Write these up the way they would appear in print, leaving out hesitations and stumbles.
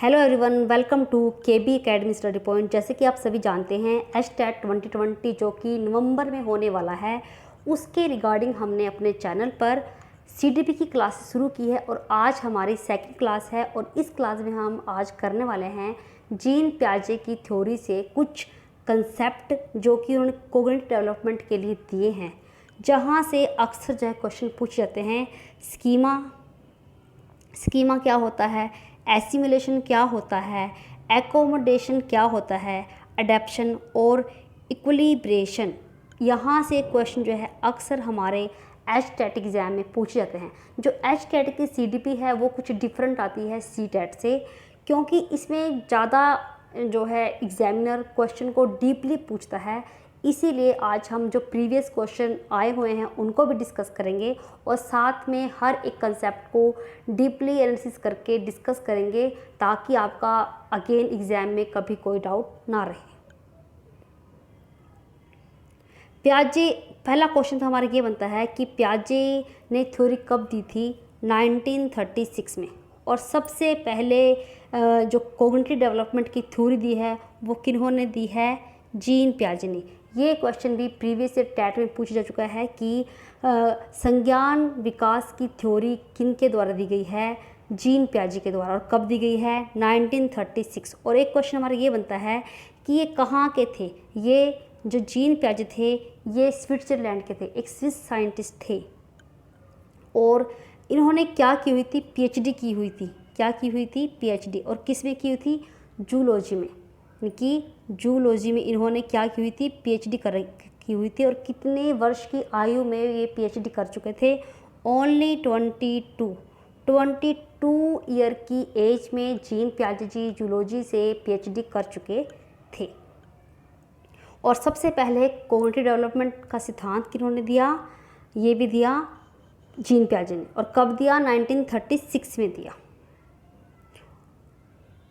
Hello everyone, welcome to KB academy study point. जैसे कि आप सभी जानते हैं एचटेट 2020 जो कि नवंबर में होने वाला है, उसके रिगार्डिंग हमने अपने चैनल पर सीडीपी की क्लास शुरू की है और आज हमारी सेकंड क्लास है। और इस क्लास में हम आज करने वाले हैं जीन पियाजे की थ्योरी से कुछ कंसेप्ट जो कि उन्होंने कोग्निटिव डेवलपमेंट के लिए दिए हैं, जहाँ से अक्सर जो है क्वेश्चन पूछे जाते हैं। स्कीमा क्या होता है, एसिमिलेशन क्या होता है, एकोमोडेशन क्या होता है, अडेप्शन और इक्विलिब्रेशन। यहाँ से क्वेश्चन जो है अक्सर हमारे एचटेट एग्ज़ाम में पूछे जाते हैं। जो एचटेट की सीडीपी है वो कुछ डिफरेंट आती है सीटेट से, क्योंकि इसमें ज़्यादा जो है एग्जामिनर क्वेश्चन को डीपली पूछता है। इसीलिए आज हम जो प्रीवियस क्वेश्चन आए हुए हैं उनको भी डिस्कस करेंगे और साथ में हर एक कंसेप्ट को डीपली एनालिसिस करके डिस्कस करेंगे, ताकि आपका अगेन एग्ज़ाम में कभी कोई डाउट ना रहे। पियाजे, पहला क्वेश्चन तो हमारा ये बनता है कि पियाजे ने थ्योरी कब दी थी? 1936 में। और सबसे पहले जो कोग्निटिव डेवलपमेंट की थ्योरी दी है वो किन्होंने दी है? जीन पियाजे ने। ये क्वेश्चन भी प्रीवियस टेट में पूछा जा चुका है कि संज्ञान विकास की थ्योरी किन के द्वारा दी गई है? जीन पियाजे के द्वारा। और कब दी गई है? 1936। और एक क्वेश्चन हमारा ये बनता है कि ये कहाँ के थे? ये जो जीन पियाजे थे ये स्विट्ज़रलैंड के थे, एक स्विस साइंटिस्ट थे। और इन्होंने क्या की हुई थी? पीएचडी की हुई थी। क्या की हुई थी? पीएचडी। और किस में की हुई थी? जूलॉजी में। कि जूलॉजी में इन्होंने क्या की हुई थी? पीएचडी की हुई थी। और कितने वर्ष की आयु में ये पीएचडी कर चुके थे? ओनली 22 ईयर की एज में जीन पियाजे जी जूलॉजी से पीएचडी कर चुके थे। और सबसे पहले कोग्निटिव डेवलपमेंट का सिद्धांत किन्होंने दिया? ये भी दिया जीन पियाजे ने। और कब दिया? 1936 में दिया।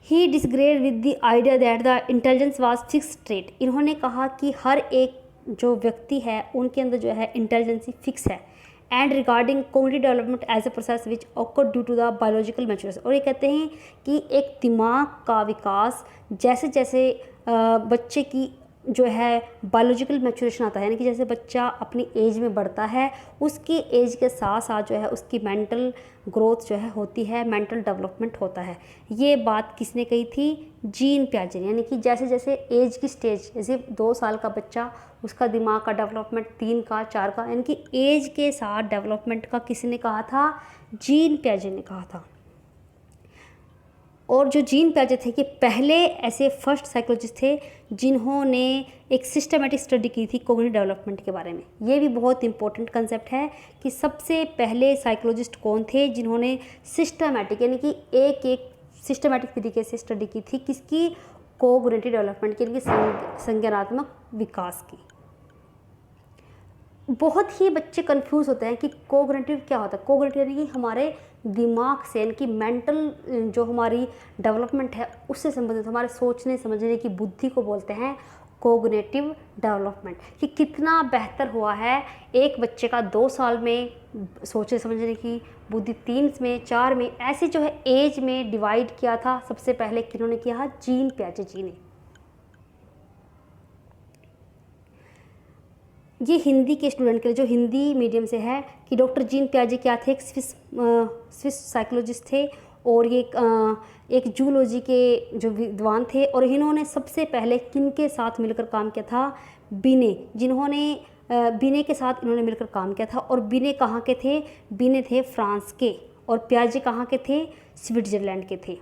He disagreed with the idea that the intelligence was fix trait. इन्होंने कहा कि हर एक जो व्यक्ति है उनके अंदर जो है इंटेलिजेंसी फिक्स है। And regarding cognitive development as a process which occur due to the biological maturation. और ये कहते हैं कि एक दिमाग का विकास जैसे जैसे बच्चे की जो है बायोलॉजिकल मैच्योरेशन आता है, यानी कि जैसे बच्चा अपनी एज में बढ़ता है उसकी एज के साथ साथ जो है उसकी मेंटल ग्रोथ जो है होती है, मेंटल डेवलपमेंट होता है। ये बात किसने कही थी? जीन पियाजे ने। यानी कि जैसे जैसे एज की स्टेज, जैसे 2 साल का बच्चा, उसका दिमाग का डेवलपमेंट 3 का 4 का, यानी कि एज के साथ डेवलपमेंट का किसने कहा था? जीन पियाजे ने कहा था। और जो जीन पियाजे थे कि पहले ऐसे फर्स्ट साइकोलॉजिस्ट थे जिन्होंने एक सिस्टमेटिक स्टडी की थी कोग्निटिव डेवलपमेंट के बारे में। ये भी बहुत इंपॉर्टेंट कंसेप्ट है कि सबसे पहले साइकोलॉजिस्ट कौन थे जिन्होंने सिस्टमेटिक, यानी कि एक एक सिस्टमेटिक तरीके से स्टडी की थी किसकी? कोग्निटिव डेवलपमेंट की, यानी कि संज्ञानात्मक विकास की। बहुत ही बच्चे कंफ्यूज होते हैं कि कोग्निटिव क्या होता है। कोग्निटिव यानी कि हमारे दिमाग से, यानी कि मेंटल जो हमारी डेवलपमेंट है उससे संबंधित, हमारे सोचने समझने की बुद्धि को बोलते हैं कोग्निटिव डेवलपमेंट। कि कितना बेहतर हुआ है एक बच्चे का 2 साल में सोचने समझने की बुद्धि, 3 में, 4 में, ऐसे जो है एज में डिवाइड किया था सबसे पहले किन्होंने किया? जीन पियाजे जी ने। ये हिंदी के स्टूडेंट के लिए, जो हिंदी मीडियम से है, कि डॉक्टर जीन पियाजे क्या थे? एक स्विस साइकोलॉजिस्ट थे और ये एक जूलॉजी के जो विद्वान थे। और इन्होंने सबसे पहले किनके साथ मिलकर काम किया था? बिने, जिन्होंने बिने के साथ इन्होंने मिलकर काम किया था। और बिने कहाँ के थे? बिने थे फ्रांस के। और पियाजे कहाँ के थे? स्विट्ज़रलैंड के थे।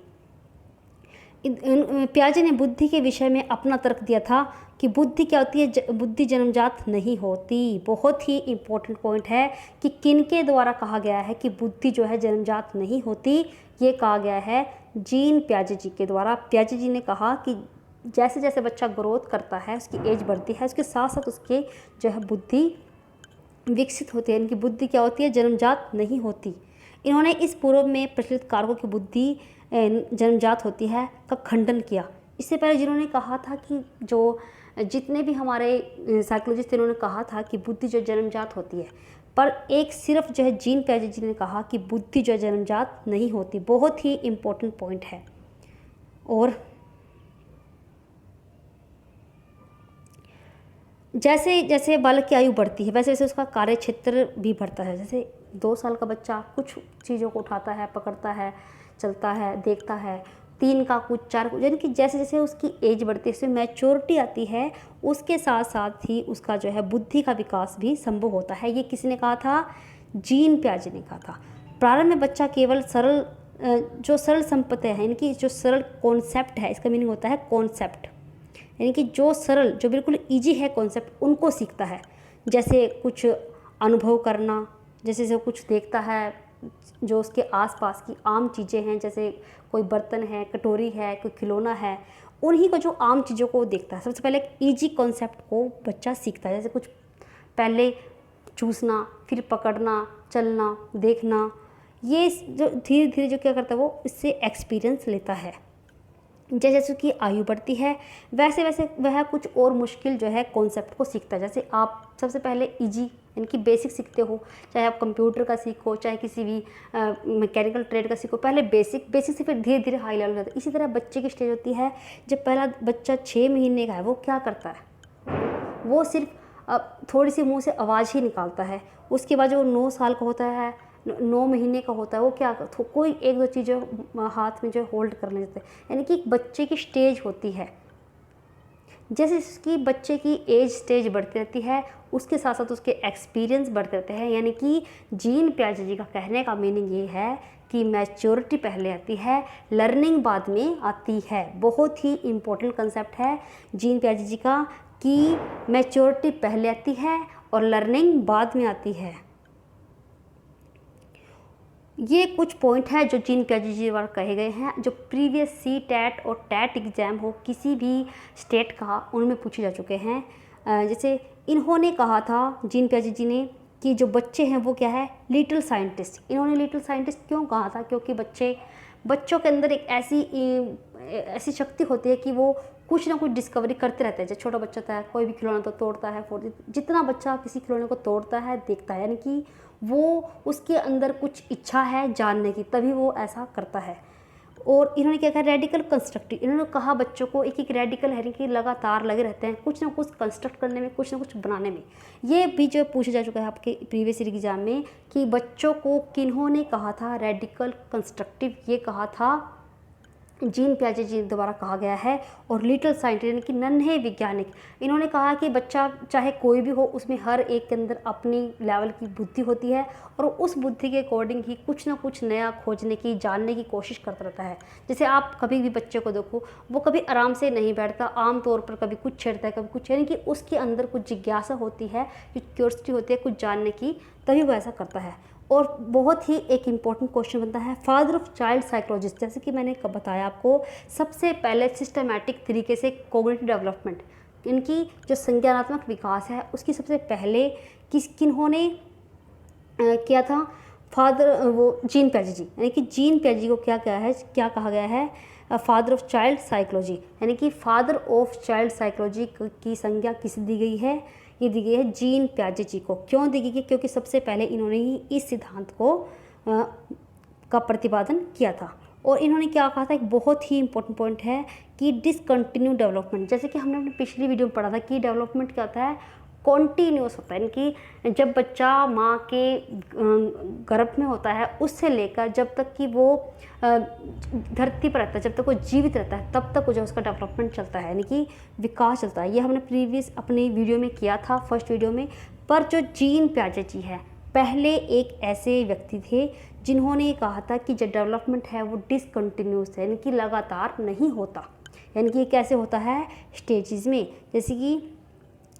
पियाजे ने बुद्धि के विषय में अपना तर्क दिया था कि बुद्धि क्या होती है? बुद्धि जन्मजात नहीं होती। बहुत ही इम्पोर्टेंट पॉइंट है कि किनके द्वारा कहा गया है कि बुद्धि जो है जन्मजात नहीं होती। ये कहा गया है जीन पियाजे जी के द्वारा। पियाजे जी ने कहा कि जैसे जैसे बच्चा ग्रोथ करता है, उसकी एज बढ़ती है, उसके साथ साथ उसके जो है बुद्धि विकसित होती है। इनकी बुद्धि क्या होती है? जन्मजात नहीं होती। इन्होंने इस पूर्व में प्रचलित कारकों की बुद्धि जन्मजात होती है का खंडन किया। इससे पहले जिन्होंने कहा था कि जो जितने भी हमारे साइकोलॉजिस्ट थे उन्होंने कहा था कि बुद्धि जो जन्मजात होती है, पर एक सिर्फ जो है जीन पियाजे जी ने कहा कि बुद्धि जो जन्मजात नहीं होती। बहुत ही इम्पोर्टेंट पॉइंट है। और जैसे जैसे बालक की आयु बढ़ती है वैसे वैसे उसका कार्य क्षेत्र भी बढ़ता है। जैसे 2 साल का बच्चा कुछ चीज़ों को उठाता है, पकड़ता है, चलता है, देखता है, 3 का कुछ, 4 कुछ, यानी कि जैसे जैसे उसकी एज बढ़ती है, उसमें मैच्योरिटी आती है, उसके साथ साथ ही उसका जो है बुद्धि का विकास भी संभव होता है। ये किसने कहा था? जीन पियाजे ने कहा था। प्रारंभ में बच्चा केवल सरल जो सरल संपत्ति है, इनकी जो सरल कॉन्सेप्ट है, इसका मीनिंग होता है कॉन्सेप्ट, यानी कि जो सरल, जो बिल्कुल इजी है कॉन्सेप्ट, उनको सीखता है। जैसे कुछ अनुभव करना, जैसे जो कुछ देखता है, जो उसके आसपास की आम चीज़ें हैं, जैसे कोई बर्तन है, कटोरी है, कोई खिलौना है, उन्हीं को, जो आम चीज़ों को वो देखता है। सबसे पहले एक ईजी कॉन्सेप्ट को बच्चा सीखता है। जैसे कुछ पहले चूसना, फिर पकड़ना, चलना, देखना, ये जो धीरे धीरे जो क्या करता है, वो इससे एक्सपीरियंस लेता है। जैसे जैसे उसकी आयु बढ़ती है वैसे वैसे वह कुछ और मुश्किल जो है कॉन्सेप्ट को सीखता है। जैसे आप सबसे पहले इजी यानी कि बेसिक सीखते हो, चाहे आप कंप्यूटर का सीखो, चाहे किसी भी मैकेनिकल ट्रेड का सीखो, पहले बेसिक से फिर धीरे धीरे हाई लेवल जाता है। इसी तरह बच्चे की स्टेज होती है, जब पहला बच्चा 6 महीने का है, वो क्या करता है? वो सिर्फ थोड़ी सी मुँह से आवाज़ ही निकालता है। उसके बाद जो 9 साल का होता है, 9 महीने का होता है, वो क्या कोई 1-2 चीज़ें हाथ में जो होल्ड कर लेते हैं, यानी कि एक बच्चे की स्टेज होती है। जैसे उसकी बच्चे की एज स्टेज बढ़ती रहती है, उसके साथ साथ उसके एक्सपीरियंस बढ़ते रहते हैं। यानी कि जीन पियाजे जी का कहने का मीनिंग ये है कि मैच्योरिटी पहले आती है, लर्निंग बाद में आती है। बहुत ही इम्पोर्टेंट कंसेप्ट है जीन पियाजे जी का कि मैच्योरिटी पहले आती है और लर्निंग बाद में आती है। ये कुछ पॉइंट है जो जीन पियाजे जी द्वारा कहे गए हैं, जो प्रीवियस सी टेट और टेट एग्ज़ाम हो किसी भी स्टेट का, उनमें पूछे जा चुके हैं। जैसे इन्होंने कहा था, जीन पियाजे जी ने, कि जो बच्चे हैं वो क्या है? Little scientist. इन्होंने लिटिल साइंटिस्ट क्यों कहा था? क्योंकि बच्चों के अंदर एक ऐसी शक्ति होती है कि वो कुछ ना कुछ डिस्कवरी करते रहते हैं। जब छोटा बच्चा होता है, कोई भी खिलौना तो तोड़ता है, जितना बच्चा किसी खिलौने को तोड़ता है, देखता है, यानी कि वो उसके अंदर कुछ इच्छा है जानने की, तभी वो ऐसा करता है। और इन्होंने क्या कहा? Radical constructive. इन्होंने कहा बच्चों को एक एक रेडिकल है कि लगातार लगे रहते हैं कुछ ना कुछ कंस्ट्रक्ट करने में, कुछ ना कुछ बनाने में। ये भी जो पूछा जा चुका है आपके प्रीवियस ईयर एग्जाम में कि बच्चों को किन्होंने कहा था रेडिकल कंस्ट्रक्टिव? ये कहा था जीन पियाजे जी द्वारा कहा गया है। और लिटिल साइंटिस्ट यानी कि नन्हे वैज्ञानिक, इन्होंने कहा कि बच्चा चाहे कोई भी हो, उसमें हर एक के अंदर अपनी लेवल की बुद्धि होती है और उस बुद्धि के अकॉर्डिंग ही कुछ ना कुछ नया खोजने की, जानने की कोशिश करता रहता है। जैसे आप कभी भी बच्चे को देखो, वो कभी आराम से नहीं बैठता, आमतौर पर कभी कुछ छेड़ता है, कभी कुछ, यानी कि उसके अंदर कुछ जिज्ञासा होती है, कुछ क्यूरियोसिटी होती है कुछ जानने की, तभी वो ऐसा करता है। और बहुत ही एक इम्पॉर्टेंट क्वेश्चन बनता है, फादर ऑफ चाइल्ड साइकोलॉजिस्ट। जैसे कि मैंने बताया आपको, सबसे पहले सिस्टमैटिक तरीके से कॉग्निटिव डेवलपमेंट, इनकी जो संज्ञानात्मक विकास है उसकी सबसे पहले किन्होंने किया था? वो जीन पियाजे जी। यानी कि जीन पियाजे जी को क्या कहा गया है? फादर ऑफ चाइल्ड साइकोलॉजी, यानी कि फादर ऑफ चाइल्ड साइकोलॉजी की संज्ञा किसे दी गई है? ये दी गई है जीन पियाजे जी को। क्यों दी गई? क्योंकि सबसे पहले इन्होंने ही इस सिद्धांत को का प्रतिपादन किया था। और इन्होंने क्या कहा था? एक बहुत ही इंपॉर्टेंट पॉइंट है कि डिसकंटिन्यू डेवलपमेंट। जैसे कि हमने अपनी पिछली वीडियो में पढ़ा था कि डेवलपमेंट क्या होता है? कॉन्टीन्यूस होता है, यानी कि जब बच्चा माँ के गर्भ में होता है, उससे लेकर जब तक कि वो धरती पर रहता है, जब तक वो जीवित रहता है, तब तक जो उसका डेवलपमेंट चलता है, यानी कि विकास चलता है। ये हमने प्रीवियस अपनी वीडियो में किया था, फर्स्ट वीडियो में। पर जो जीन पियाजे जी है, पहले एक ऐसे व्यक्ति थे जिन्होंने ये कहा था कि जो डेवलपमेंट है वो डिसकंटिन्यूस है, यानी कि लगातार नहीं होता। यानी कि कैसे होता है? स्टेजेस में। जैसे कि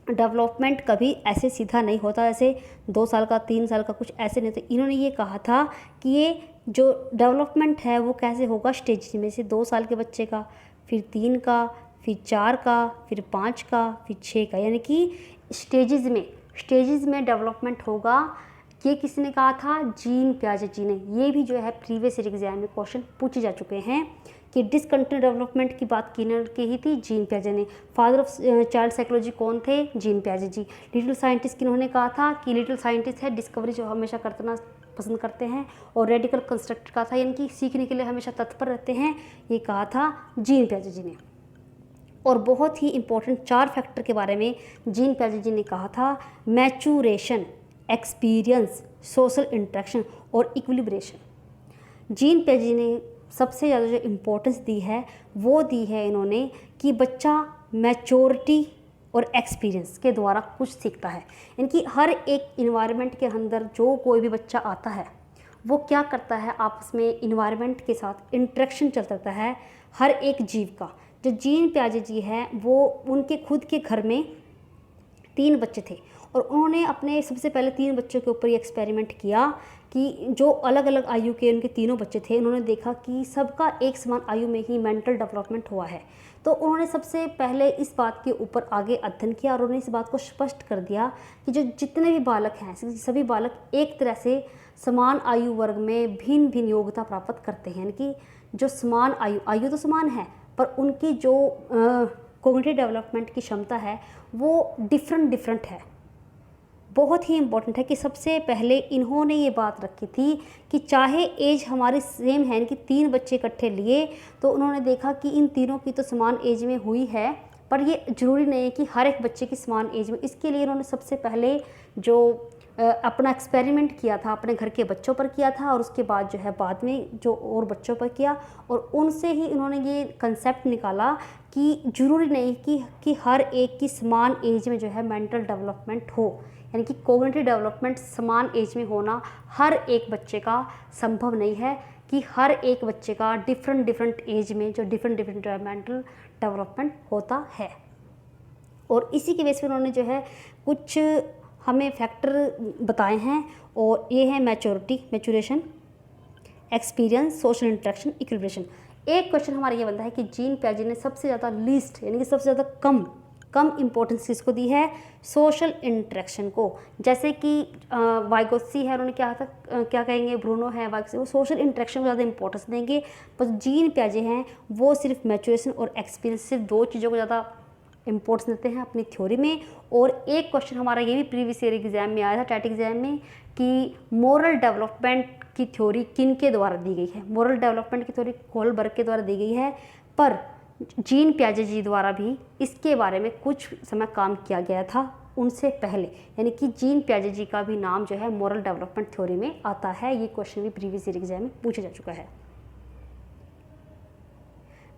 डेवलपमेंट कभी ऐसे सीधा नहीं होता, जैसे 2 साल का, 3 साल का, कुछ ऐसे नहीं होता। इन्होंने ये कहा था कि ये जो डेवलपमेंट है वो कैसे होगा? स्टेज में से 2 साल के बच्चे का, फिर 3 का, फिर 4 का, फिर 5 का, फिर 6 का, यानी कि स्टेजेस में डेवलपमेंट होगा। ये किसने कहा था? जीन पियाजे जी ने। ये भी जो है प्रीवियस ईयर एग्जाम में क्वेश्चन पूछे जा चुके हैं कि डिसकंटिन्यू डेवलपमेंट की बात की ही थी जीन पियाजे ने। फादर ऑफ चाइल्ड साइकोलॉजी कौन थे? जीन पियाजे जी। लिटिल साइंटिस्ट किन्होंने कहा था? कि लिटिल साइंटिस्ट है डिस्कवरी जो हमेशा करता पसंद करते हैं और रेडिकल कंस्ट्रक्ट कहा था, यानी कि सीखने के लिए हमेशा तत्पर रहते हैं, ये कहा था जीन पियाजे जी ने। और बहुत ही इंपॉर्टेंट 4 फैक्टर के बारे में जीन पियाजे जी ने कहा था, मैचुरेशन, एक्सपीरियंस, सोशल इंटरेक्शन और इक्विलिब्रेशन। जीन पियाजे ने सबसे ज़्यादा जो इम्पोर्टेंस दी है वो दी है इन्होंने कि बच्चा मैच्योरिटी और एक्सपीरियंस के द्वारा कुछ सीखता है। इनकी हर एक इन्वायरमेंट के अंदर जो कोई भी बच्चा आता है वो क्या करता है, आपस में इन्वायरमेंट के साथ इंटरेक्शन चलता रहता है हर एक जीव का। जो जीन पियाजे जी हैं वो उनके खुद के घर में 3 बच्चे थे और उन्होंने अपने सबसे पहले 3 बच्चों के ऊपर ये एक्सपेरिमेंट किया कि जो अलग अलग आयु के उनके तीनों बच्चे थे, उन्होंने देखा कि सबका एक समान आयु में ही मेंटल डेवलपमेंट हुआ है। तो उन्होंने सबसे पहले इस बात के ऊपर आगे अध्ययन किया और उन्होंने इस बात को स्पष्ट कर दिया कि जो जितने भी बालक हैं सभी बालक एक तरह से समान आयु वर्ग में भिन्न भिन्न योग्यता प्राप्त करते हैं, यानी कि जो समान आयु तो समान है पर उनकी जो कॉग्निटिव डेवलपमेंट की क्षमता है वो डिफरेंट है। बहुत ही इम्पोर्टेंट है कि सबसे पहले इन्होंने ये बात रखी थी कि चाहे एज हमारी सेम है, यानी कि 3 बच्चे इकट्ठे लिए तो उन्होंने देखा कि इन तीनों की तो समान एज में हुई है, पर ये ज़रूरी नहीं है कि हर एक बच्चे की समान एज में। इसके लिए इन्होंने सबसे पहले जो अपना एक्सपेरिमेंट किया था अपने घर के बच्चों पर किया था और उसके बाद जो है बाद में जो और बच्चों पर किया, और उनसे ही इन्होंने ये कंसेप्ट निकाला कि ज़रूरी नहीं कि हर एक की समान एज में जो है मेंटल डेवलपमेंट हो, यानी कि कॉग्निटिव डेवलपमेंट समान एज में होना हर एक बच्चे का संभव नहीं है, कि हर एक बच्चे का डिफरेंट एज में जो डिफरेंट मेंटल डेवलपमेंट होता है। और इसी की वजह से उन्होंने जो है कुछ हमें फैक्टर बताए हैं और ये है maturation, experience, social interaction, equilibration. एक क्वेश्चन हमारा ये बनता है कि जीन पियाजे ने सबसे ज़्यादा लीस्ट यानी कि सबसे ज़्यादा कम इम्पोर्टेंस किसको दी है, सोशल इंटरेक्शन को। जैसे कि वाइगोत्स्की है, उन्होंने क्या कहेंगे, ब्रूनो है, वाइगोत्स्की, वो सोशल इंटरेक्शन को ज़्यादा इंपॉर्टेंस देंगे, पर जीन पियाजे हैं वो सिर्फ मैचुरेशन और एक्सपीरियंस, सिर्फ 2 चीज़ों को ज़्यादा इम्पोर्टेंस देते हैं अपनी थ्योरी में। और एक क्वेश्चन हमारा ये भी प्रीवियस ईयर एग्जाम में आया था, टैट एग्जाम में, कि मोरल डेवलपमेंट की थ्योरी किन के द्वारा दी गई है। मोरल डेवलपमेंट की थ्योरी कोहलबर्ग के द्वारा दी गई है, पर जीन पियाजे जी द्वारा भी इसके बारे में कुछ समय काम किया गया था उनसे पहले, यानी कि जीन पियाजे जी का भी नाम जो है मोरल डेवलपमेंट थ्योरी में आता है। ये क्वेश्चन भी प्रीवियस ईयर एग्जाम में पूछा जा चुका है।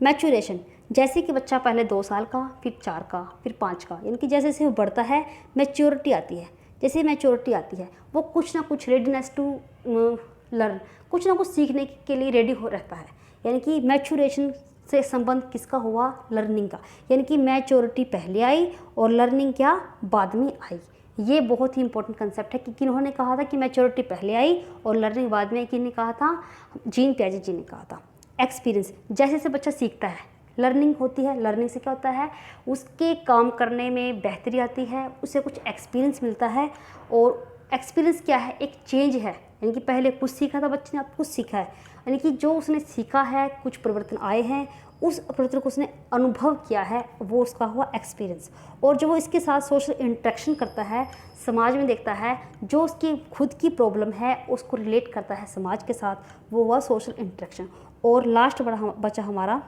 मैचुरेशन, जैसे कि बच्चा पहले 2 साल का, फिर 4 का, फिर 5 का, यानी कि जैसे जैसे वो बढ़ता है मैच्योरिटी आती है। जैसे मैच्योरिटी आती है वो कुछ ना कुछ रेडीनेस टू लर्न, कुछ ना कुछ सीखने के लिए रेडी हो रहता है। यानी कि मैचुरेशन से संबंध किसका हुआ, लर्निंग का, यानी कि मैच्योरिटी पहले आई और लर्निंग क्या बाद में आई। ये बहुत ही इंपॉर्टेंट कंसेप्ट है कि किन्होंने कहा था कि मैच्योरिटी पहले आई और लर्निंग बाद में, किन्होंने कहा था, जीन पियाजे जी ने कहा था। एक्सपीरियंस, जैसे जैसे बच्चा सीखता है लर्निंग होती है, लर्निंग से क्या होता है, उसके काम करने में बेहतरी आती है, उसे कुछ एक्सपीरियंस मिलता है। और एक्सपीरियंस क्या है, एक चेंज है, यानी कि पहले कुछ सीखा था बच्चे ने, अब कुछ सीखा है, यानी कि जो उसने सीखा है कुछ परिवर्तन आए हैं, उस परिवर्तन को उसने अनुभव किया है, वो उसका हुआ एक्सपीरियंस। और जो वो इसके साथ सोशल इंटरेक्शन करता है, समाज में देखता है, जो उसकी खुद की प्रॉब्लम है उसको रिलेट करता है समाज के साथ, वो हुआ सोशल इंटरेक्शन। और लास्ट बचा हमारा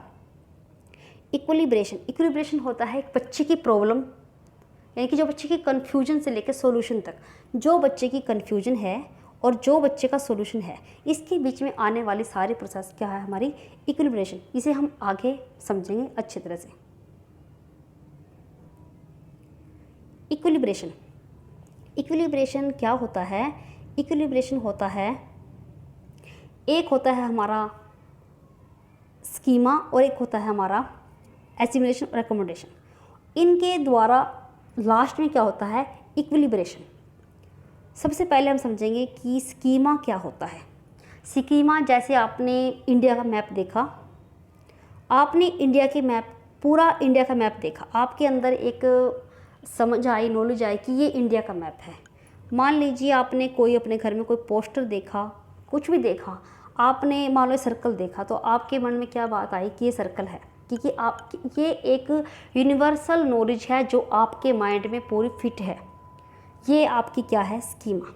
इक्विलिब्रेशन। इक्विलिब्रेशन होता है एक बच्चे की प्रॉब्लम, यानी कि जो बच्चे की कन्फ्यूजन से लेकर सॉल्यूशन तक, जो बच्चे की कन्फ्यूजन है और जो बच्चे का सॉल्यूशन है, इसके बीच में आने वाली सारी प्रोसेस क्या है, हमारी इक्विलिब्रेशन। इसे हम आगे समझेंगे अच्छी तरह से। इक्विलिब्रेशन क्या होता है, इक्विलिब्रेशन होता है, एक होता है हमारा स्कीमा और एक होता है हमारा एसिमुलेशन और एकोमोडेशन। इनके द्वारा लास्ट में क्या होता है, इक्विलिब्रेशन। सबसे पहले हम समझेंगे कि स्कीमा क्या होता है। स्कीमा, जैसे आपने इंडिया का मैप देखा, आपने इंडिया के मैप, पूरा इंडिया का मैप देखा, आपके अंदर एक समझ आई, नॉलेज आई कि ये इंडिया का मैप है। मान लीजिए आपने कोई अपने घर में कोई पोस्टर देखा, कुछ भी देखा, आपने मान लो सर्कल देखा, तो आपके मन में क्या बात आई कि ये सर्कल है, क्योंकि आप, ये एक यूनिवर्सल नॉलेज है जो आपके माइंड में पूरी फिट है। ये आपकी क्या है, स्कीमा।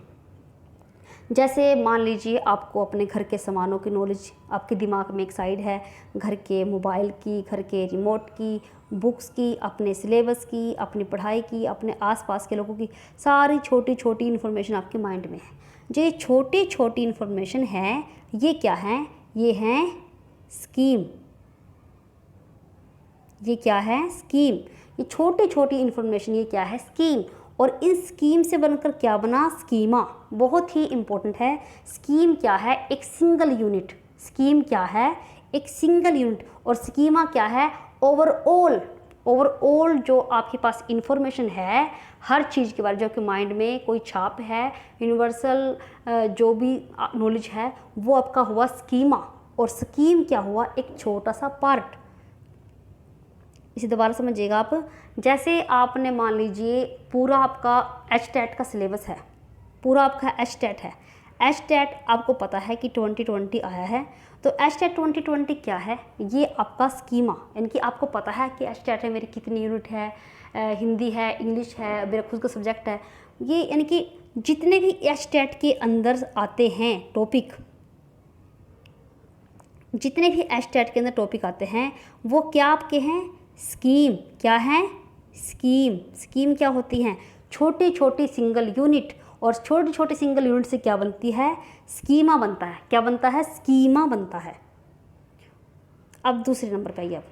जैसे मान लीजिए आपको अपने घर के सामानों की नॉलेज आपके दिमाग में एक साइड है, घर के मोबाइल की, घर के रिमोट की, बुक्स की, अपने सिलेबस की, अपनी पढ़ाई की, अपने आसपास के लोगों की, सारी छोटी छोटी इन्फॉर्मेशन आपके माइंड में है। जो ये छोटी छोटी इन्फॉर्मेशन है, ये क्या है? ये हैं स्कीम। ये क्या है? स्कीम। ये छोटी छोटी इन्फॉर्मेशन, ये क्या है? स्कीम। और इन स्कीम से बनकर क्या बना? स्कीमा। बहुत ही इंपॉर्टेंट है। स्कीम क्या है? एक सिंगल यूनिट। स्कीम क्या है? एक सिंगल यूनिट। और स्कीमा क्या है? ओवरऑल। ओवरऑल जो आपके पास इंफॉर्मेशन है हर चीज़ के बारे में, जो आपके माइंड में कोई छाप है, यूनिवर्सल जो भी नॉलेज है, वो आपका हुआ स्कीमा। और स्कीम क्या हुआ? एक छोटा सा पार्ट। इसे दोबारा समझिएगा आप। जैसे आपने मान लीजिए पूरा आपका एचटेट का सिलेबस है, पूरा आपका एचटेट है। एचटेट आपको पता है कि 2020 आया है, तो एचटेट 2020 क्या है? ये आपका स्कीमा, यानी कि आपको पता है कि एचटेट है मेरी कितनी यूनिट है, हिंदी है, इंग्लिश है, मेरा खुद का सब्जेक्ट है। ये यानी कि जितने भी एचटेट के अंदर आते हैं टॉपिक, जितने भी एचटेट के अंदर टॉपिक आते हैं वो क्या आपके हैं? स्कीम। क्या है? स्कीम। स्कीम क्या होती हैं? छोटी छोटी सिंगल यूनिट। और छोटी छोटी सिंगल यूनिट से क्या बनती है? स्कीमा बनता है। क्या बनता है? स्कीमा बनता है। अब दूसरे नंबर पे आइए। अब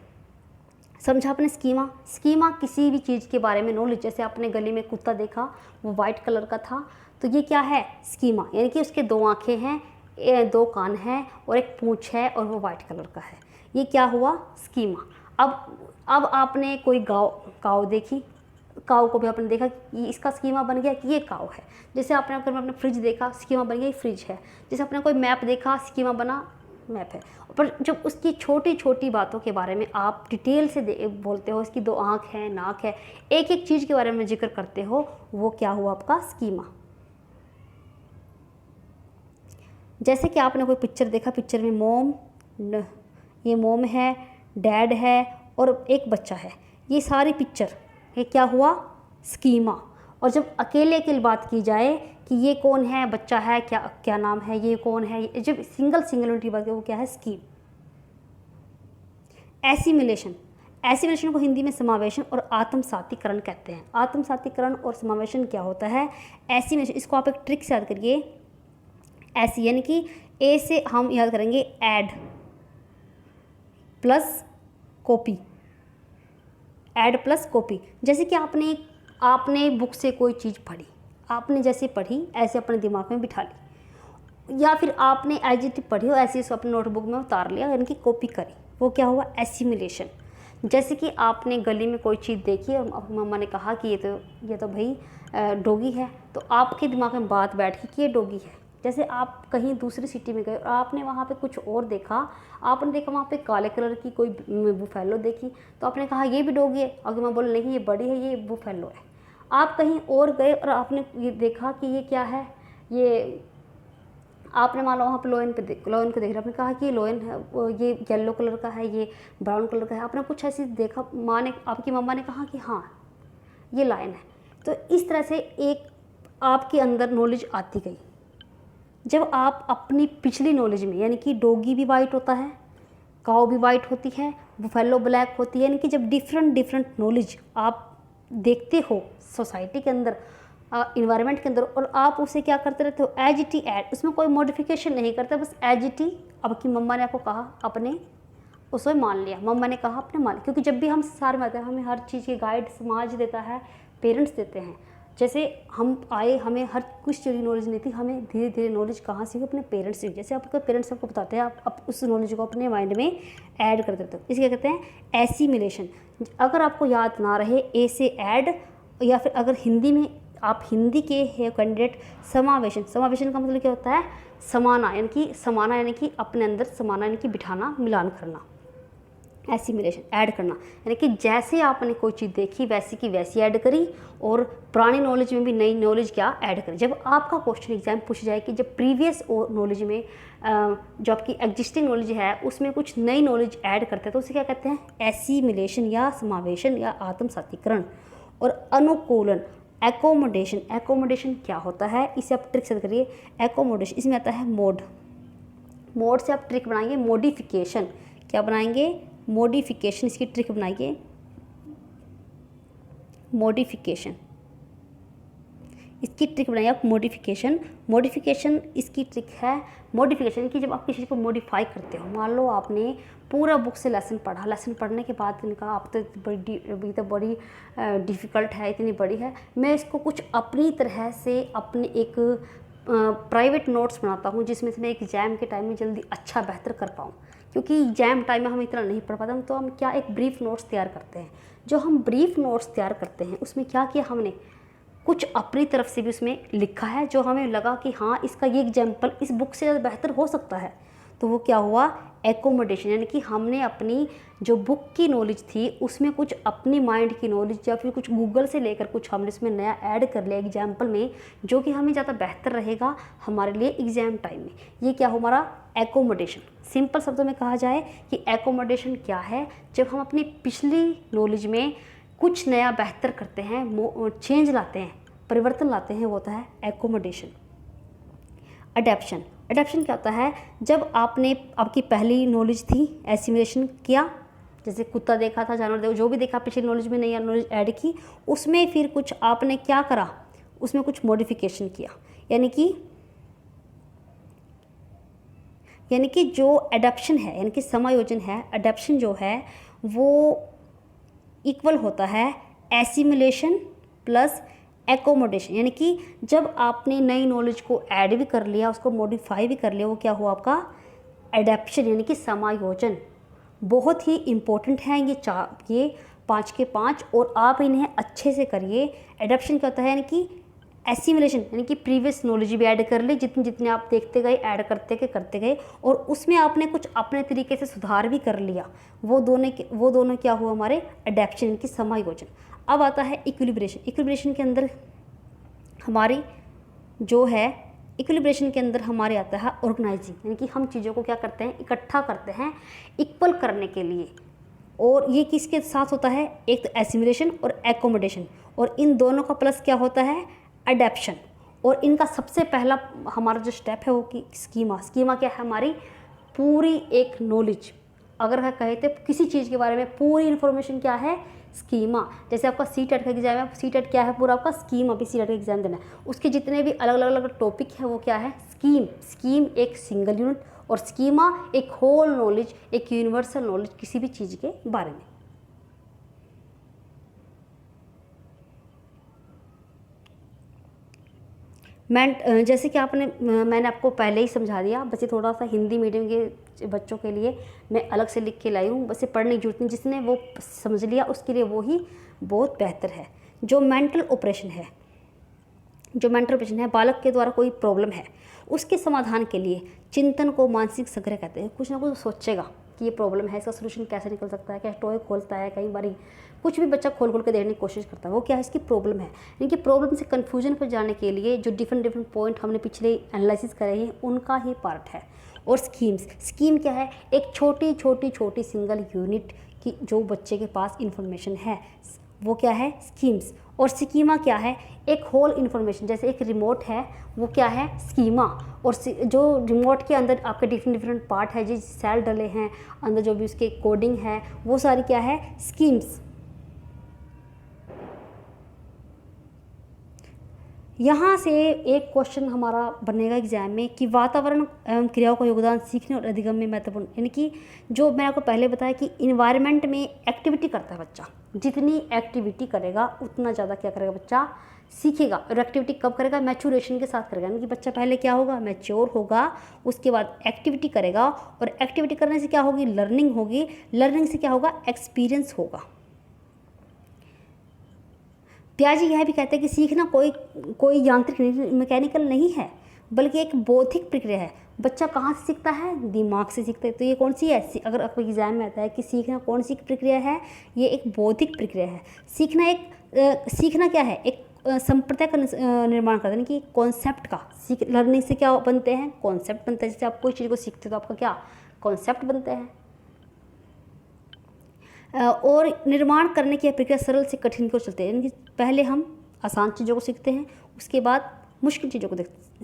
समझा आपने स्कीमा। स्कीमा किसी भी चीज़ के बारे में नॉलेज, जैसे आपने गली में कुत्ता देखा वो वाइट कलर का था, तो ये क्या है? स्कीमा। यानी कि उसके 2 आँखें हैं, 2 कान हैं और एक पूँछ है और वो वाइट कलर का है। ये क्या हुआ? स्कीमा। अब आपने कोई काऊ देखी, काऊ को भी आपने देखा कि इसका स्कीमा बन गया कि ये काऊ है। जैसे आपने अगर अपने फ्रिज देखा, स्कीमा बन गया ये फ्रिज है। जैसे आपने कोई मैप देखा, स्कीमा बना मैप है। पर जब उसकी छोटी छोटी बातों के बारे में आप डिटेल से बोलते हो, इसकी 2 आँख है, नाक है, एक एक चीज़ के बारे में जिक्र करते हो, वो क्या हुआ? आपका स्कीमा। जैसे कि आपने कोई पिक्चर देखा, पिक्चर में ये मोम है, डैड है और एक बच्चा है, ये सारी पिक्चर, ये क्या हुआ? स्कीमा। और जब अकेले की बात की जाए कि ये कौन है, बच्चा है, क्या नाम है, ये कौन है, जब सिंगल यूनिट बात वो क्या है? स्कीम। एसिमिलेशन को हिंदी में समावेशन और आत्मसातीकरण कहते हैं। आत्मसातीकरण और समावेशन क्या होता है? एसिमिलेशन, इसको आप एक ट्रिक से याद करिए। ऐसी यानी कि ए से हम याद करेंगे add plus copy, add plus copy. जैसे कि आपने बुक से कोई चीज़ पढ़ी, आपने जैसे पढ़ी ऐसे अपने दिमाग में बिठा ली, या फिर आपने एज इट पढ़ी हो ऐसे इसको अपने नोटबुक में उतार लिया, यानी कि कॉपी करी, वो क्या हुआ? एसिमिलेशन। जैसे कि आपने गली में कोई चीज़ देखी और मम्मा ने कहा कि ये तो भाई डॉगी है, तो आपके दिमाग में बात बैठ गई कि ये डॉगी है। जैसे आप कहीं दूसरी सिटी में गए और आपने वहाँ पे कुछ और देखा, आपने देखा वहाँ पे काले कलर की कोई बुफेलो देखी, तो आपने कहा ये भी डॉगी है, अगर मैं बोला नहीं ये बड़ी है, ये बुफेलो है। आप कहीं और गए और आपने ये देखा कि ये क्या है, ये आपने मान लो वहाँ पर लोयन को देख रहे, आपने कहा कि ये लोयन है, ये येलो कलर का है, ये ब्राउन कलर का है, आपने कुछ ऐसी देखा, आपकी मम्मा ने कहा कि हाँ ये लायन है। तो इस तरह से एक आपके अंदर नॉलेज आती गई। जब आप अपनी पिछली नॉलेज में, यानी कि डॉगी भी वाइट होता है, काऊ भी वाइट होती है, बुफेलो ब्लैक होती है, यानी कि जब डिफरेंट नॉलेज आप देखते हो सोसाइटी के अंदर, इन्वायरमेंट के अंदर, और आप उसे क्या करते रहते हो? एज इट ऐड, उसमें कोई मॉडिफिकेशन नहीं करते, बस एज इट। आपकी मम्मा ने आपको कहा, आपने उसे मान लिया, मम्मा ने कहा आपने मान लिया। क्योंकि जब भी हम संसार में आते हैं हमें हर चीज़ की गाइड समाज देता है, पेरेंट्स देते हैं। जैसे हम आए, हमें हर कुछ चीज़ की नॉलेज नहीं थी, हमें धीरे धीरे नॉलेज कहाँ सीखी? अपने पेरेंट्स से। जैसे आपके पेरेंट्स आपको बताते हैं, आप उस नॉलेज को अपने माइंड में ऐड कर देते हो, इसे क्या कहते हैं? एसिमिलेशन। अगर आपको याद ना रहे ए से ऐड, या फिर अगर हिंदी में आप हिंदी के है कैंडिडेट, समावेशन का मतलब क्या होता है? समाना, यानी कि अपने अंदर समाना, यानी कि बिठाना, मिलान करना। एसिमिलेशन, ऐड करना, यानी कि जैसे आपने कोई चीज़ देखी वैसी की वैसी ऐड करी, और पुरानी नॉलेज में भी नई नॉलेज क्या ऐड करी। जब आपका क्वेश्चन एग्जाम पूछ जाए कि जब प्रीवियस नॉलेज में जो आपकी एग्जिस्टिंग नॉलेज है उसमें कुछ नई नॉलेज ऐड करते हैं, तो उसे क्या कहते हैं? एसिमिलेशन या समावेशन या आत्मसातीकरण। और अनुकूलन, एकोमोडेशन, एकोमोडेशन क्या होता है, इसे आप ट्रिक से करिए। एकोमोडेशन इसमें आता है मोड, मोड से आप ट्रिक बनाएंगे मॉडिफिकेशन, क्या बनाएंगे, मॉडिफिकेशन, इसकी ट्रिक बनाइए मॉडिफिकेशन, इसकी ट्रिक बनाइए आप मॉडिफिकेशन। मॉडिफिकेशन इसकी ट्रिक है मॉडिफिकेशन की, जब आप किसी को मॉडिफाई करते हो, मान लो आपने पूरा बुक से लेसन पढ़ा, लेसन पढ़ने के बाद इनका आप तो बड़ी डिफ़िकल्ट है, इतनी बड़ी है, मैं इसको कुछ अपनी तरह से अपने एक प्राइवेट नोट्स बनाता हूँ जिसमें से मैं एग्ज़ाम के टाइम में जल्दी अच्छा बेहतर कर पाऊँ, क्योंकि एग्ज़ाम टाइम में हम इतना नहीं पढ़ पाते, तो हम क्या एक ब्रीफ नोट्स तैयार करते हैं। जो हम ब्रीफ नोट्स तैयार करते हैं उसमें क्या किया हमने, कुछ अपनी तरफ से भी उसमें लिखा है जो हमें लगा कि हाँ इसका ये एग्जाम्पल इस बुक से ज़्यादा बेहतर हो सकता है, तो वो क्या हुआ, एकोमोडेशन, यानी कि हमने अपनी जो बुक की नॉलेज थी उसमें कुछ अपनी माइंड की नॉलेज या फिर कुछ गूगल से लेकर कुछ हमने इसमें नया ऐड कर लिया एग्जाम्पल में, जो कि हमें ज़्यादा बेहतर रहेगा हमारे लिए एग्ज़ाम टाइम में। ये क्या हो हमारा एकोमोडेशन। सिंपल शब्दों में कहा जाए कि एकोमोडेशन क्या है, जब हम अपनी पिछली नॉलेज में कुछ नया बेहतर करते हैं, चेंज लाते हैं, परिवर्तन लाते हैं, वो होता है एकोमोडेशन। अडेप्शन, अडेप्शन क्या होता है, जब आपने आपकी पहली नॉलेज थी एसिमिलेशन किया, जैसे कुत्ता देखा था, जानवर देखा, जो भी देखा पिछली नॉलेज में नई नॉलेज ऐड की, उसमें फिर कुछ आपने क्या करा, उसमें कुछ मॉडिफिकेशन किया, यानी कि जो अडेप्शन है, यानी कि समायोजन है, अडेप्शन जो है वो इक्वल होता है एसिमिलेशन प्लस एकोमोडेशन, यानी कि जब आपने नई नॉलेज को ऐड भी कर लिया, उसको मॉडिफाई भी कर लिया, वो क्या हुआ आपका एडेप्शन, यानी कि समायोजन। बहुत ही इम्पोर्टेंट है ये 5 के 5, और आप इन्हें अच्छे से करिए। एडेप्शन क्या होता है, यानी कि एसिमिलेशन, यानी कि प्रीवियस नॉलेज भी ऐड कर ली, जितने जितने आप देखते गए, ऐड करते गए, और उसमें आपने कुछ अपने तरीके से सुधार भी कर लिया, वो दोनों क्या हुआ हमारे एडेप्शन, यानी कि समायोजन। अब आता है इक्विलिब्रेशन। इक्विलिब्रेशन के अंदर हमारी जो है, इक्विलिब्रेशन के अंदर हमारे आता है ऑर्गेनाइजिंग, यानी कि हम चीज़ों को क्या करते हैं, इकट्ठा करते हैं इक्वल करने के लिए, और ये किसके साथ होता है, एक तो एसिमिलेशन और एकोमोडेशन, और इन दोनों का प्लस क्या होता है, अडेप्शन। और इनका सबसे पहला हमारा जो स्टेप है वो कि स्कीमा। स्कीमा क्या है, हमारी पूरी एक नॉलेज, अगर हम कहें तो किसी चीज़ के बारे में पूरी इन्फॉर्मेशन क्या है, स्कीमा। जैसे आपका सीटेट का एग्जाम है, सीटेट क्या है, पूरा आपका स्कीम, अभी सीटेट का एग्जाम देना है, उसके जितने भी अलग अलग टॉपिक है वो क्या है, स्कीम। स्कीम एक सिंगल यूनिट, और स्कीमा एक होल नॉलेज, एक यूनिवर्सल नॉलेज किसी भी चीज़ के बारे में। जैसे कि मैंने आपको पहले ही समझा दिया, बस ये थोड़ा सा हिंदी मीडियम के बच्चों के लिए मैं अलग से लिख के लाई हूँ, बस ये पढ़ने की जरूरत नहीं, जिसने वो समझ लिया उसके लिए वो ही बहुत बेहतर है। जो मेंटल ऑपरेशन है, बालक के द्वारा कोई प्रॉब्लम है, उसके समाधान के लिए चिंतन को मानसिक संग्रह कहते हैं। कुछ ना कुछ सोचेगा कि ये प्रॉब्लम है, इसका सोल्यूशन कैसे निकल सकता है, क्या टॉय खोलता है, कई बार कुछ भी बच्चा खोल के देखने की कोशिश करता है, वो क्या है, इसकी प्रॉब्लम है। इनकी प्रॉब्लम से कन्फ्यूजन पर जाने के लिए जो डिफरेंट पॉइंट हमने पिछले एनालिसिस करे हैं उनका ही पार्ट है। और स्कीम क्या है, एक छोटी सिंगल यूनिट की जो बच्चे के पास इंफॉर्मेशन है, वो क्या है, स्कीम्स। और स्कीमा क्या है, एक होल इन्फॉर्मेशन, जैसे एक रिमोट है वो क्या है, स्कीमा। और जो रिमोट के अंदर आपके डिफरेंट पार्ट है, जो सेल डले हैं अंदर, जो भी उसके कोडिंग है, वो सारी क्या है, स्कीम्स। यहाँ से एक क्वेश्चन हमारा बनेगा एग्जाम में कि वातावरण एवं क्रियाओं का योगदान सीखने और अधिगम में महत्वपूर्ण, यानी कि जो मैंने आपको पहले बताया कि इन्वायरमेंट में एक्टिविटी करता है बच्चा, जितनी एक्टिविटी करेगा उतना ज़्यादा क्या करेगा, बच्चा सीखेगा। और एक्टिविटी कब करेगा, मैचुरेशन के साथ करेगा, यानी कि बच्चा पहले क्या होगा, मैच्योर होगा, उसके बाद एक्टिविटी करेगा, और एक्टिविटी करने से क्या होगी, लर्निंग होगी, लर्निंग से क्या होगा, एक्सपीरियंस होगा। पियाजे यह भी कहते हैं कि सीखना कोई यांत्रिक मैकेनिकल नहीं है, बल्कि एक बौद्धिक प्रक्रिया है। बच्चा कहाँ से सीखता है, दिमाग से सीखता है। तो ये कौन सी है, अगर आपको एग्जाम में आता है कि सीखना कौन सी प्रक्रिया है, ये एक बौद्धिक प्रक्रिया है। सीखना क्या है, एक संप्रदाय का निर्माण करता है, यानी कि कॉन्सेप्ट का। लर्निंग से क्या बनते हैं, कॉन्सेप्ट बनता है। जैसे आप कोई चीज़ को सीखते हो तो आपका क्या कॉन्सेप्ट बनते हैं। और निर्माण करने की प्रक्रिया सरल से कठिन की ओर चलते हैं, यानी कि पहले हम आसान चीज़ों को सीखते हैं, उसके बाद मुश्किल चीज़ों को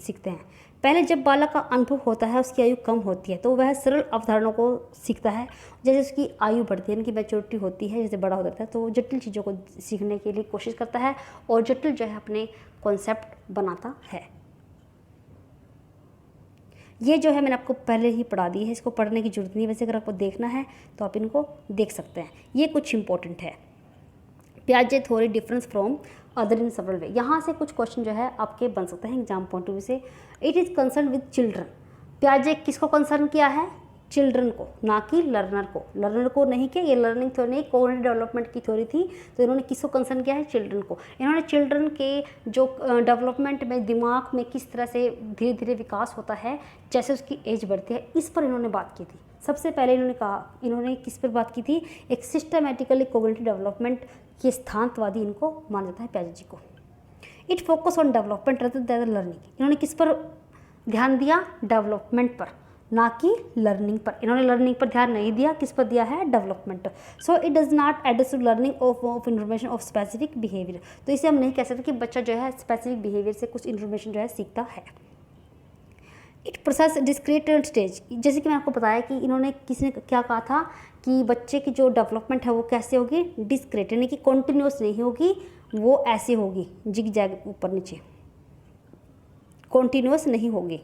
सीखते हैं। पहले जब बालक का अनुभव होता है, उसकी आयु कम होती है, तो वह सरल अवधारणाओं को सीखता है। जैसे उसकी आयु बढ़ती है, यानी कि मैच्योरिटी होती है, जैसे बड़ा हो जाता है, तो जटिल चीज़ों को सीखने के लिए कोशिश करता है और जटिल जो है अपने कॉन्सेप्ट बनाता है। ये जो है मैंने आपको पहले ही पढ़ा दी है, इसको पढ़ने की जरूरत नहीं है। वैसे अगर आपको देखना है तो आप इनको देख सकते हैं। ये कुछ इंपॉर्टेंट है। पियाजे theory difference from other in several way. यहाँ से कुछ क्वेश्चन जो है आपके बन सकते हैं एग्जाम पॉइंट ऑफ व्यू से। It is concern with children. पियाजे किसको कंसर्न किया है? चिल्ड्रन को, ना कि लर्नर को। लर्नर को नहीं किया, ये लर्निंग थ्योरी नहीं, कोग्निटिव डेवलपमेंट की थ्योरी थी, तो इन्होंने किसको कंसर्न किया है? चिल्ड्रन को। इन्होंने चिल्ड्रन के जो डेवलपमेंट में दिमाग में किस तरह से धीरे धीरे विकास होता है जैसे उसकी एज बढ़ती है, इस पर इन्होंने बात की थी। सबसे पहले इन्होंने कहा, इन्होंने किस पर बात की थी? एक सिस्टमेटिकली कोग्निटिव डेवलपमेंट के सिद्धांतवादी इनको माना जाता है पियाजे जी को। It focus on development rather than learning. इन्होंने किस पर ध्यान दिया? डेवलपमेंट पर, ना कि लर्निंग पर। इन्होंने लर्निंग पर ध्यान नहीं दिया, किस पर दिया है? Development. So it does not address to learning of information of specific behaviour. तो इसे हम नहीं कह सकते कि बच्चा जो है स्पेसिफिक बिहेवियर से कुछ इन्फॉर्मेशन जो है सीखता है। It process discrete stage. जैसे कि मैंने आपको बताया कि इन्होंने किसने क्या कहा था कि बच्चे की जो डेवलपमेंट है वो कैसे होगी? डिस्क्रीट, यानी कि कॉन्टिन्यूस नहीं होगी, वो ऐसे होगी जिग जैग ऊपर नीचे, कॉन्टिन्यूस नहीं होगी।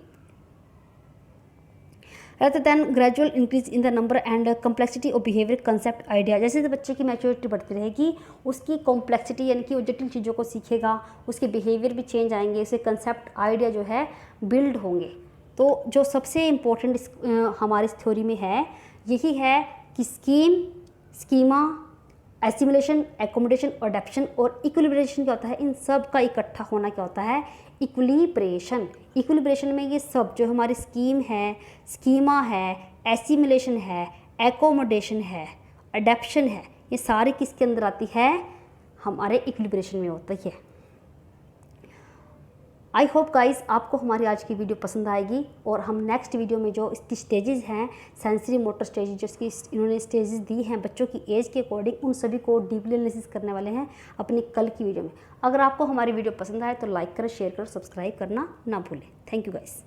rather than gradual increase in the number and complexity of behavior concept idea। जैसे जैसे बच्चे की मैच्योरिटी बढ़ती रहेगी, उसकी कॉम्प्लेक्सिटी यानी कि वो जटिल चीज़ों को सीखेगा, उसके बिहेवियर भी चेंज आएंगे, उसके कंसेप्ट आइडिया जो है बिल्ड होंगे। तो जो सबसे इम्पोर्टेंट हमारी इस थ्योरी में है यही है कि स्कीमा, एसिमुलेशन, एकोमोडेशन, अडेप्शन और इक्विलिब्रेशन क्या होता है? इन सब का इकट्ठा होना क्या होता है? इक्विलिब्रेशन। इक्विलिब्रेशन में ये सब जो हमारी स्कीम है, स्कीमा है, एसिमुलेशन है, एकोमोडेशन है, अडेप्शन है, ये सारी किसके अंदर आती है? हमारे इक्विलिब्रेशन में होता है। आई होप गाइस आपको हमारी आज की वीडियो पसंद आएगी और हम नेक्स्ट वीडियो में जो इसकी स्टेजेस हैं, सेंसरी मोटर स्टेजेस, जो इसकी इन्होंने स्टेजेस दी हैं बच्चों की एज के अकॉर्डिंग, उन सभी को डीपली एनालिसिस करने वाले हैं अपनी कल की वीडियो में। अगर आपको हमारी वीडियो पसंद आए तो लाइक करें, शेयर करें, सब्सक्राइब करना ना भूलें। Thank you guys.